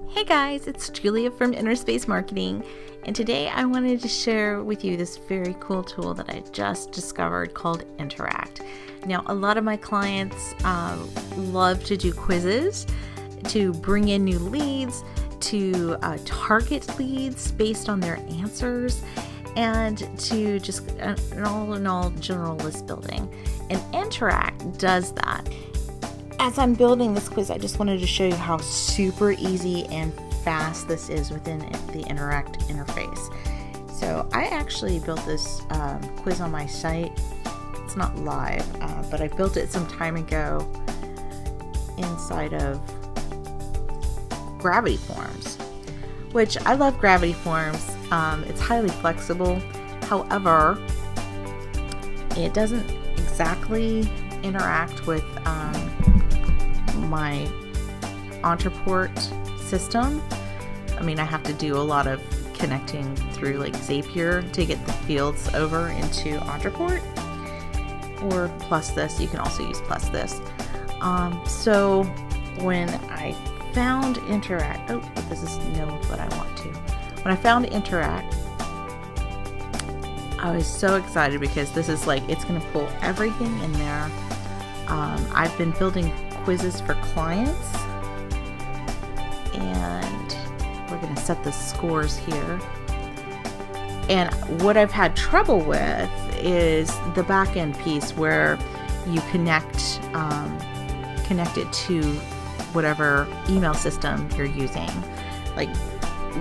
Hey guys, it's Julia from Inner Space Marketing, and today I wanted to share with you this very cool tool that I just discovered called Interact. Now, a lot of my clients love to do quizzes to bring in new leads, to target leads based on their answers, and to just an all-in-all general list building. And Interact does that. As I'm building this quiz, I just wanted to show you how super easy and fast this is within the Interact interface. So I actually built this quiz on my site. It's not live, but I built it some time ago inside of Gravity Forms, which I love Gravity Forms. It's highly flexible. However, it doesn't exactly interact with my Entreport system. I mean, I have to do a lot of connecting through like Zapier to get the fields over into Entreport, or plus this. You can also use plus this. So when I found Interact, this is no what I want to. When I found Interact, I was so excited because this is like, it's going to pull everything in there. I've been building quizzes for clients, and we're going to set the scores here. And what I've had trouble with is the back end piece where you connect it to whatever email system you're using. Like,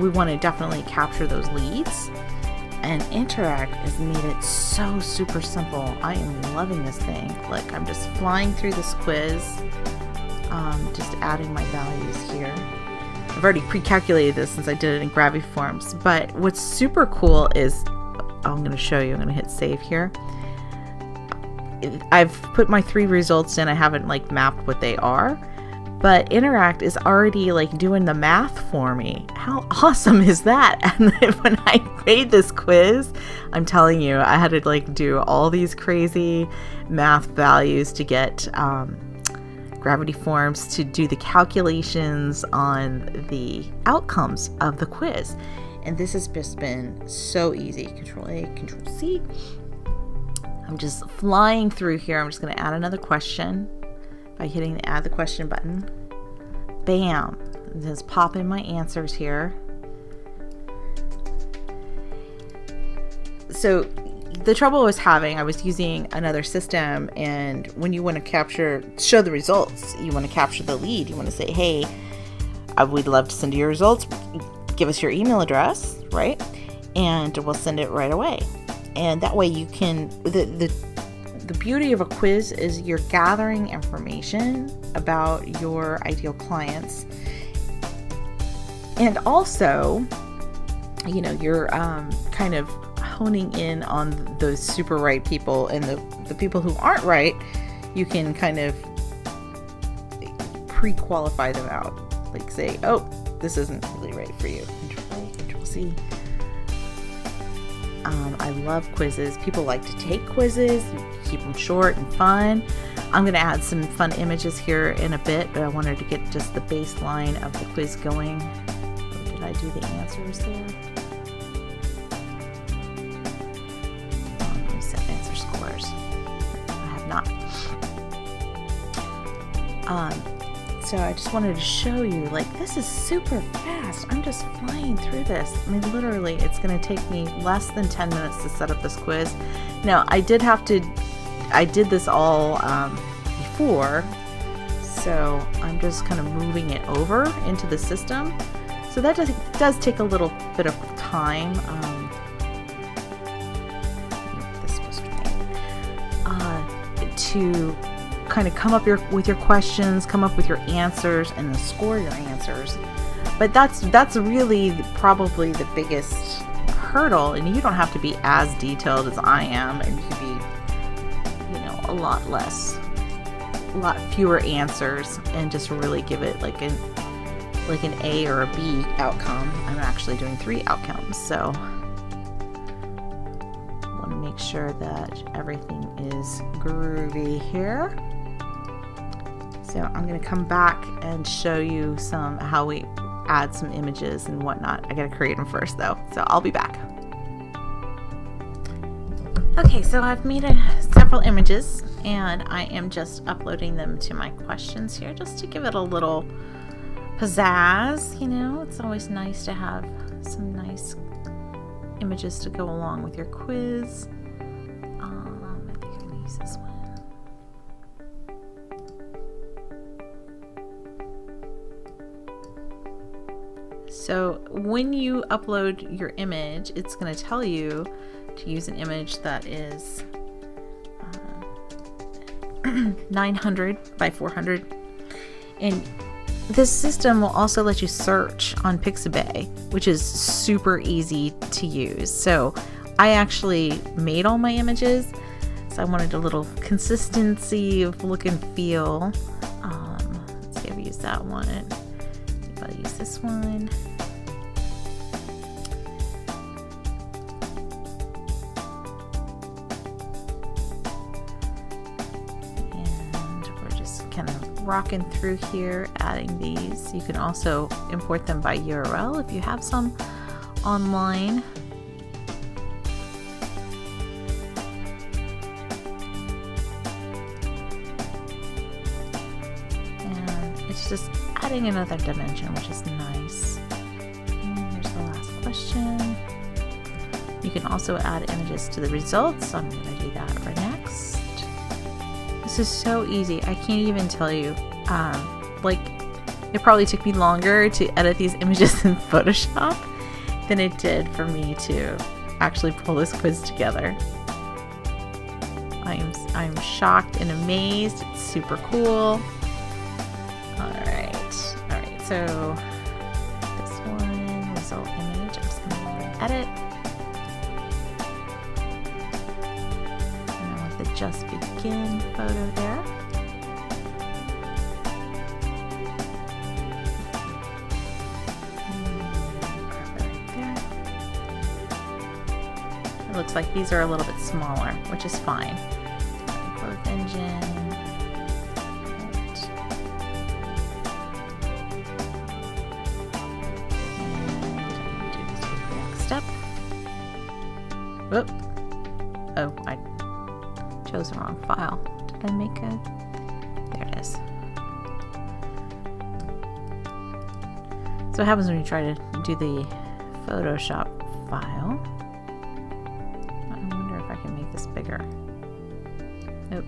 we want to definitely capture those leads, and Interact has made it so super simple. I am loving this thing. Like, I'm just flying through this quiz, just adding my values here. I've already pre-calculated this since I did it in Gravity Forms, but what's super cool is, I'm going to show you. I'm going to hit save here. I've put my 3 results in. I haven't like mapped what they are, but Interact is already like doing the math for me. How awesome is that? And then when I made this quiz, I'm telling you, I had to like do all these crazy math values to get Gravity Forms to do the calculations on the outcomes of the quiz. And this has just been so easy. Control A, Control C. I'm just flying through here. I'm just going to add another question by hitting the add the question button. Bam! Just pop in my answers here. So the trouble I was having, I was using another system, and when you want to show the results, you want to capture the lead. You want to say, hey, we'd love to send you your results. Give us your email address, right? And we'll send it right away. And that way you can, the beauty of a quiz is you're gathering information about your ideal clients. And also, you know, you're kind of honing in on those super right people, and the people who aren't right, you can kind of pre-qualify them out. Like say, oh, this isn't really right for you. Control C. I love quizzes. People like to take quizzes, keep them short and fun. I'm going to add some fun images here in a bit, but I wanted to get just the baseline of the quiz going. Or did I do the answers there? Let me set answer scores. I have not. So I just wanted to show you, like, this is super fast. I'm just flying through this. I mean, literally, it's going to take me less than 10 minutes to set up this quiz. Now, I did this all before, so I'm just kind of moving it over into the system. So that does take a little bit of time. To kind of come up with your questions, come up with your answers, and then score your answers. But that's really probably the biggest hurdle, and you don't have to be as detailed as I am, and you can be, you know, a lot fewer answers, and just really give it like an A or a B outcome. I'm actually doing 3 outcomes, so I want to make sure that everything is groovy here. So I'm going to come back and show you how we add some images and whatnot. I gotta create them first though, so I'll be back. Okay, so I've made several images and I am just uploading them to my questions here just to give it a little pizzazz. You know, it's always nice to have some nice images to go along with your quiz. I think I'm gonna use this one. So when you upload your image, it's going to tell you to use an image that is 900 by 400. And this system will also let you search on Pixabay, which is super easy to use. So I actually made all my images. So I wanted a little consistency of look and feel. Let's see if I use that one. Maybe I'll use this one. Kind of rocking through here, adding these. You can also import them by URL if you have some online. And it's just adding another dimension, which is nice. And here's the last question. You can also add images to the results, so I'm going to do that right next. This is so easy. I can't even tell you. Like, it probably took me longer to edit these images in Photoshop than it did for me to actually pull this quiz together. I'm shocked and amazed. It's super cool. Alright, so this one, result image, I'm just gonna edit. And with the just begin photo there. It looks like these are a little bit smaller, which is fine. Growth engine. And do this with the next step. Whoop. Oh, I chose the wrong file. Did I make a... There it is. So what happens when you try to do the Photoshop file? I wonder if I can make this bigger. Nope.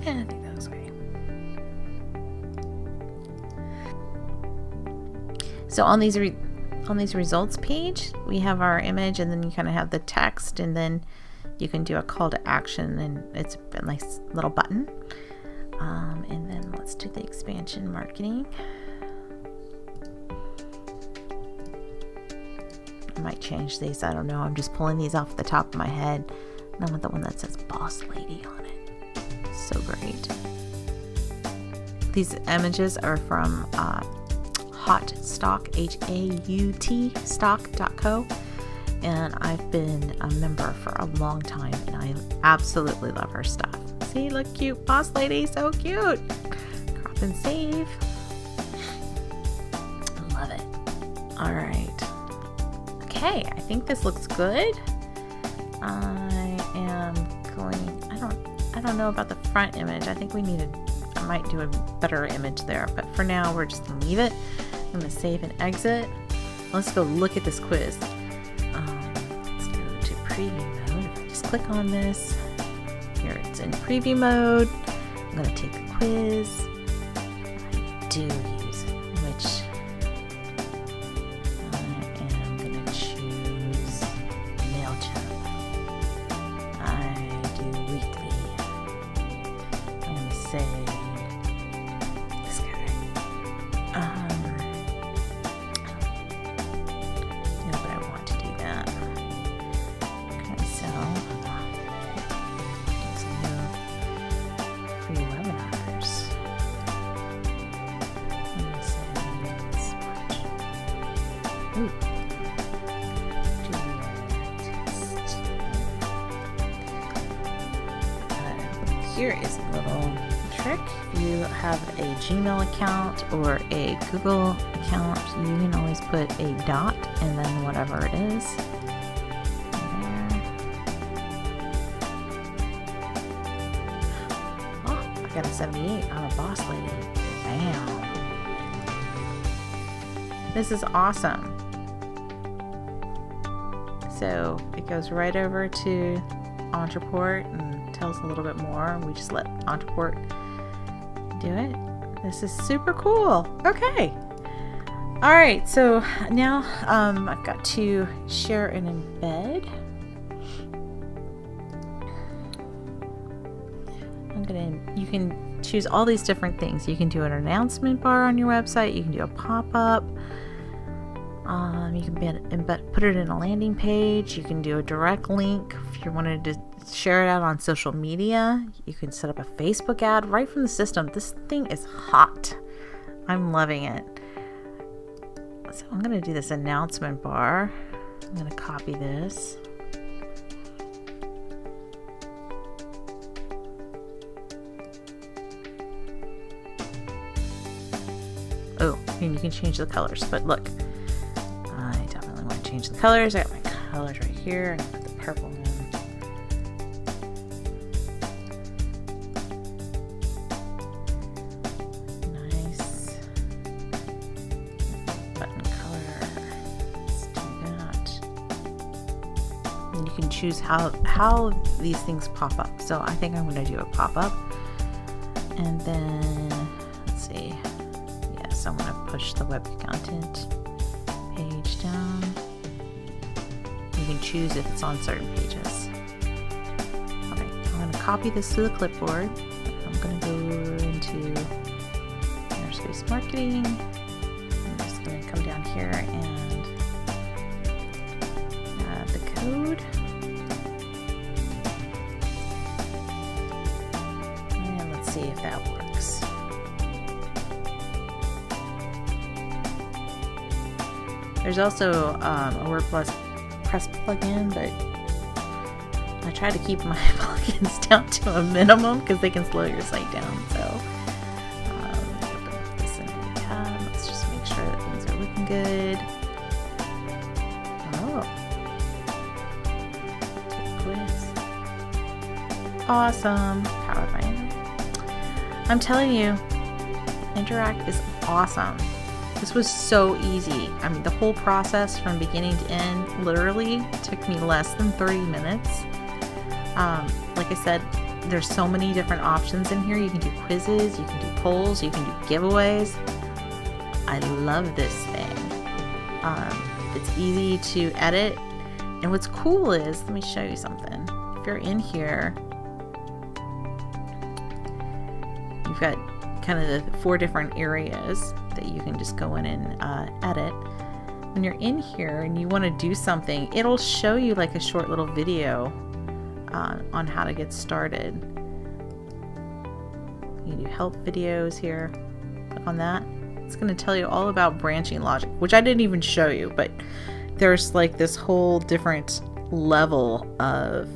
Yeah, I think that was right. So on these results page, we have our image, and then you kind of have the text, and then you can do a call to action, and it's a nice little button. And then let's do the expansion marketing. I might change these, I don't know. I'm just pulling these off the top of my head. And I want the one that says Boss Lady on it. So great. These images are from Haut Stock, H-A-U-T stock.co, and I've been a member for a long time, and I absolutely love her stuff. See, look cute, Boss Lady, so cute. Crop and save. Love it. All right. Okay, I think this looks good. I am going. I don't know about the front image. I think I might do a better image there, but for now we're just gonna leave it. I'm gonna save and exit. Let's go look at this quiz. Let's go to preview mode. If I just click on this, here it's in preview mode. I'm gonna take a quiz. I do use which I am gonna choose MailChimp. I do weekly. I'm gonna say this guy. No, but I want to do that. Okay, so there's no free webinars. here is a little trick. If you have a Gmail account or a Google account, you can always put a dot and then whatever it is. I got a 78. I'm a boss lady. Bam. This is awesome. So it goes right over to Ontraport and tells a little bit more. We just let Ontraport do it. This is super cool. Okay. All right. So now I've got to share and embed. You can choose all these different things. You can do an announcement bar on your website. You can do a pop-up. You can put it in a landing page. You can do a direct link if you wanted to share it out on social media. You can set up a Facebook ad right from the system. This thing is hot. I'm loving it. So I'm going to do this announcement bar. I'm going to copy this. Oh, and you can change the colors, but look, I definitely want to change the colors. I got my colors right here. I'm going to put the purple in. Nice. Button color. Let's do that. And you can choose how these things pop up. So I think I'm going to do a pop-up. And then, let's see. So I'm going to push the web content page down. You can choose if it's on certain pages. Okay, I'm going to copy this to the clipboard. I'm going to go into Interspace Marketing. I'm just going to come down here and add the code. And let's see if that works. There's also a WordPress plugin, but I try to keep my plugins down to a minimum because they can slow your site down. So put this in the tab. Let's just make sure that things are looking good. Oh, take a quiz. Awesome. Powered by Interact. I'm telling you, Interact is awesome. This was so easy. I mean, the whole process from beginning to end literally took me less than 30 minutes. Like I said, there's so many different options in here. You can do quizzes, you can do polls, you can do giveaways. I love this thing. It's easy to edit. And what's cool is, let me show you something. If you're in here, you've got kind of the 4 different areas that you can just go in and edit. When you're in here and you want to do something, it'll show you like a short little video on how to get started. You do help videos here. Click on that. It's going to tell you all about branching logic, which I didn't even show you, but there's like this whole different level of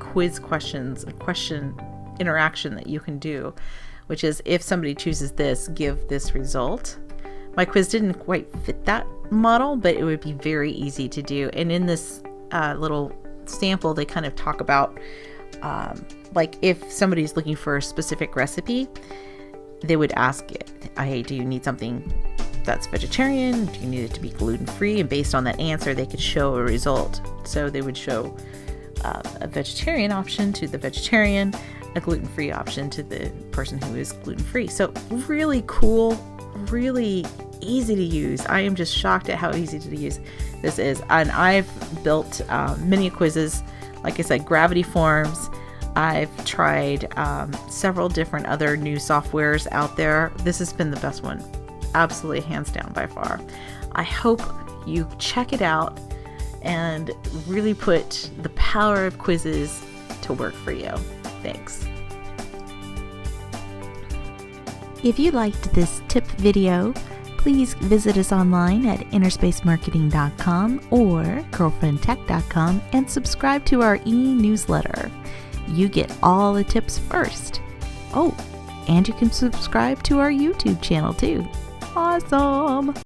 quiz questions, question interaction that you can do, which is if somebody chooses this, give this result. My quiz didn't quite fit that model, but it would be very easy to do. And in this little sample, they kind of talk about like if somebody's looking for a specific recipe, they would ask it, hey, do you need something that's vegetarian? Do you need it to be gluten-free? And based on that answer, they could show a result. So they would show a vegetarian option to the vegetarian, a gluten-free option to the person who is gluten-free. So really cool, really easy to use. I am just shocked at how easy to use this is. And I've built many quizzes, like I said, Gravity Forms. I've tried several different other new softwares out there. This has been the best one, absolutely hands down by far. I hope you check it out and really put the power of quizzes to work for you. Thanks. If you liked this tip video, please visit us online at interspacemarketing.com or girlfriendtech.com and subscribe to our e-newsletter. you get all the tips first. Oh, and you can subscribe to our YouTube channel too. Awesome!